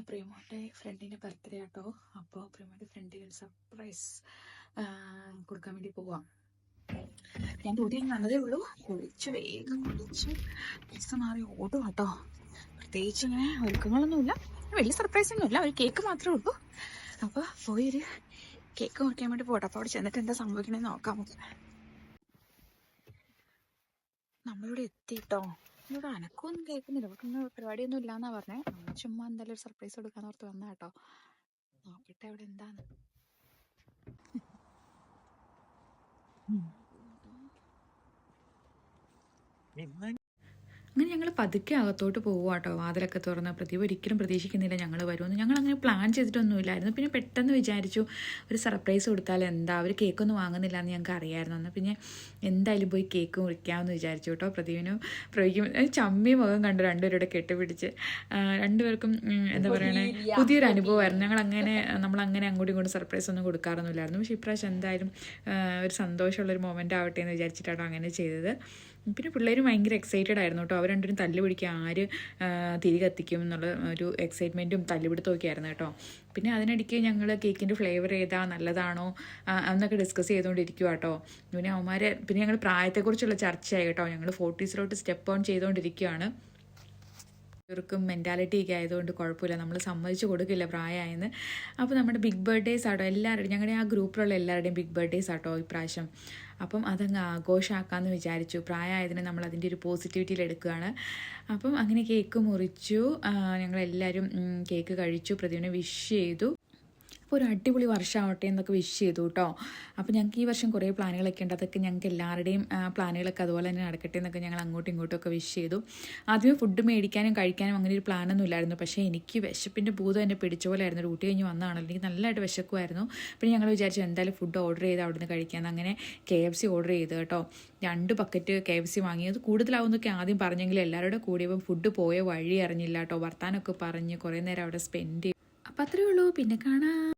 പ്രിയമോൻ്റെ ഫ്രണ്ടിൻ്റെ ബർത്ത്ഡേ ആട്ടോ. അപ്പോൾ പ്രിയമോൻ്റെ ഫ്രണ്ടിന് ഒരു സർപ്രൈസ് കൊടുക്കാൻ വേണ്ടി പോവാം. ഞാൻ ഡ്യൂട്ടിയിൽ വന്നതേ ഉള്ളൂ. വേഗം കുളിച്ച് ഡ്രസ്സ് മാറി ഓടും കേട്ടോ. പ്രത്യേകിച്ച് ഇങ്ങനെ ഒരുക്കങ്ങളൊന്നുമില്ല, വലിയ സർപ്രൈസ് ഒന്നുമില്ല, ഒരു കേക്ക് മാത്രമേ ഉള്ളൂ. അപ്പോൾ പോയി ഒരു കേക്ക് മുറിക്കാൻ വേണ്ടി പോട്ടെ. അപ്പോൾ അവിടെ ചെന്നിട്ട് എന്താ സംഭവിക്കണമെന്ന് നോക്കാം നമുക്ക്. നമ്മളിവിടെ എത്തിയിട്ടോ. ഇവിടെ അനക്കൊന്നും കേൾക്കുന്നില്ല, ഇവർക്കൊന്നും പരിപാടിയൊന്നും ഇല്ലാന്നാ പറഞ്ഞേ. നമ്മൾ ചുമ്മാ എന്തായാലും ഒരു സർപ്രൈസ് കൊടുക്കാന്ന് ഓർത്ത് വന്നാ കേട്ടോ. നോക്കട്ടെ അവിടെ എന്താന്ന്. അങ്ങനെ ഞങ്ങൾ പതുക്കെ അകത്തോട്ട് പോകുക കേട്ടോ. വാതിലൊക്കെ തുറന്ന് പ്രദീപ് ഒരിക്കലും പ്രതീക്ഷിക്കുന്നില്ല ഞങ്ങൾ വരുമെന്ന്. ഞങ്ങൾ അങ്ങനെ പ്ലാൻ ചെയ്തിട്ടൊന്നുമില്ലായിരുന്നു. പിന്നെ പെട്ടെന്ന് വിചാരിച്ചു ഒരു സർപ്രൈസ് കൊടുത്താൽ എന്താ, അവർ കേക്കൊന്നും വാങ്ങുന്നില്ല എന്ന് ഞങ്ങൾക്ക് അറിയായിരുന്നു. എന്നാൽ പിന്നെ എന്തായാലും പോയി കേക്ക് മുറിക്കാമെന്ന് വിചാരിച്ചു കേട്ടോ. പ്രദീപിനും പ്രവീക്കും ചമ്മി മുഖം കണ്ടു രണ്ടുപേരുടെ കെട്ടുപിടിച്ച്. രണ്ടുപേർക്കും എന്താ പറയണേ, പുതിയൊരു അനുഭവമായിരുന്നു. നമ്മളങ്ങനെ അങ്ങോട്ടും ഇങ്ങോട്ടും സർപ്രൈസ് ഒന്നും കൊടുക്കാറൊന്നുമില്ലായിരുന്നു. പക്ഷേ ഇപ്രാവശ്യം എന്തായാലും ഒരു സന്തോഷമുള്ളൊരു മൊമെൻ്റ് ആവട്ടെ എന്ന് വിചാരിച്ചിട്ടാണ് അങ്ങനെ ചെയ്തത്. പിന്നെ പിള്ളേരും ഭയങ്കര എക്സൈറ്റഡ് ആയിരുന്നു കേട്ടോ. അവർ രണ്ടുപേരും തല്ല് പിടിക്കുക, ആര് തിരി കത്തിക്കും എന്നുള്ള ഒരു എക്സൈറ്റ്മെൻറ്റും തല്ലുപിടുത്തമൊക്കെ ആയിരുന്നു കേട്ടോ. പിന്നെ അതിനിടയ്ക്ക് ഞങ്ങൾ കേക്കിൻ്റെ ഫ്ലേവർ ഏതാ, നല്ലതാണോ എന്നൊക്കെ ഡിസ്കസ് ചെയ്തുകൊണ്ടിരിക്കുക കേട്ടോ. പിന്നെ ഞങ്ങൾ പ്രായത്തെക്കുറിച്ചുള്ള ചർച്ചയായി കേട്ടോ. ഞങ്ങൾ 40s സ്റ്റെപ്പ് ഓൺ ചെയ്തുകൊണ്ടിരിക്കുകയാണ്. ഇവർക്കും മെൻറ്റാലിറ്റി ഒക്കെ ആയതുകൊണ്ട് കുഴപ്പമില്ല, നമ്മൾ സമ്മതിച്ച് കൊടുക്കില്ല പ്രായമായെന്ന്. അപ്പോൾ നമ്മുടെ ബിഗ് ബർത്ത്ഡേസ് ആട്ടോ എല്ലാവരുടെയും, ഞങ്ങളുടെ ആ ഗ്രൂപ്പിലുള്ള എല്ലാവരുടെയും ബിഗ് ബർത്ത്ഡേസ് ആട്ടോ ഇപ്രാവശ്യം. അപ്പം അതങ്ങ് ആഘോഷമാക്കാമെന്ന് വിചാരിച്ചു. പ്രായമായതിനെ നമ്മൾ അതിൻ്റെ ഒരു പോസിറ്റിവിറ്റിയിൽ എടുക്കുകയാണ്. അപ്പം അങ്ങനെ കേക്ക് മുറിച്ചു, ഞങ്ങളെല്ലാവരും കേക്ക് കഴിച്ചു, പ്രതിവിനെ വിഷ് ചെയ്തു. അപ്പോൾ ഒരു അടിപൊളി വർഷമാവട്ടെ എന്നൊക്കെ വിഷ് ചെയ്തു കേട്ടോ. അപ്പോൾ ഞങ്ങൾക്ക് ഈ വർഷം കുറേ പ്ലാനുകളൊക്കെ ഉണ്ട്. അതൊക്കെ ഞങ്ങൾക്ക് എല്ലാവരുടെയും പ്ലാനുകളൊക്കെ അതുപോലെ തന്നെ നടക്കട്ടെ എന്നൊക്കെ ഞങ്ങൾ അങ്ങോട്ടും ഇങ്ങോട്ടും ഒക്കെ വിഷ് ചെയ്തു. ആദ്യമേ ഫുഡ് മേടിക്കാനും കഴിക്കാനും അങ്ങനെ ഒരു പ്ലാനൊന്നും ഇല്ലായിരുന്നു. പക്ഷേ എനിക്ക് വിശപ്പിൻ്റെ ഭൂതം എന്നെ പിടിച്ച പോലെ ആയിരുന്നു. ഡ്യൂട്ടി കഴിഞ്ഞ് വന്നതാണല്ലോ, എനിക്ക് നല്ലതായിട്ട് വിശക്കുമായിരുന്നു. പിന്നെ ഞങ്ങൾ വിചാരിച്ചു എന്തായാലും ഫുഡ് ഓർഡർ ചെയ്ത് അവിടെ നിന്ന് കഴിക്കാമെന്ന്. അങ്ങനെ KFC ഓർഡർ ചെയ്തു കേട്ടോ. 2 ബക്കറ്റ് KFC വാങ്ങിയത്. കൂടുതലാവുന്നൊക്കെ ആദ്യം പറഞ്ഞെങ്കിൽ എല്ലാവരുടെ കൂടിയപ്പോൾ ഫുഡ് പോയ വഴി അറിഞ്ഞില്ല കേട്ടോ. വർത്താനമൊക്കെ പറഞ്ഞ് കുറേ നേരം അവിടെ സ്പെൻഡ് ചെയ്തു. അപ്പോൾ അത്രയേ ഉള്ളൂ, പിന്നെ കാണാം.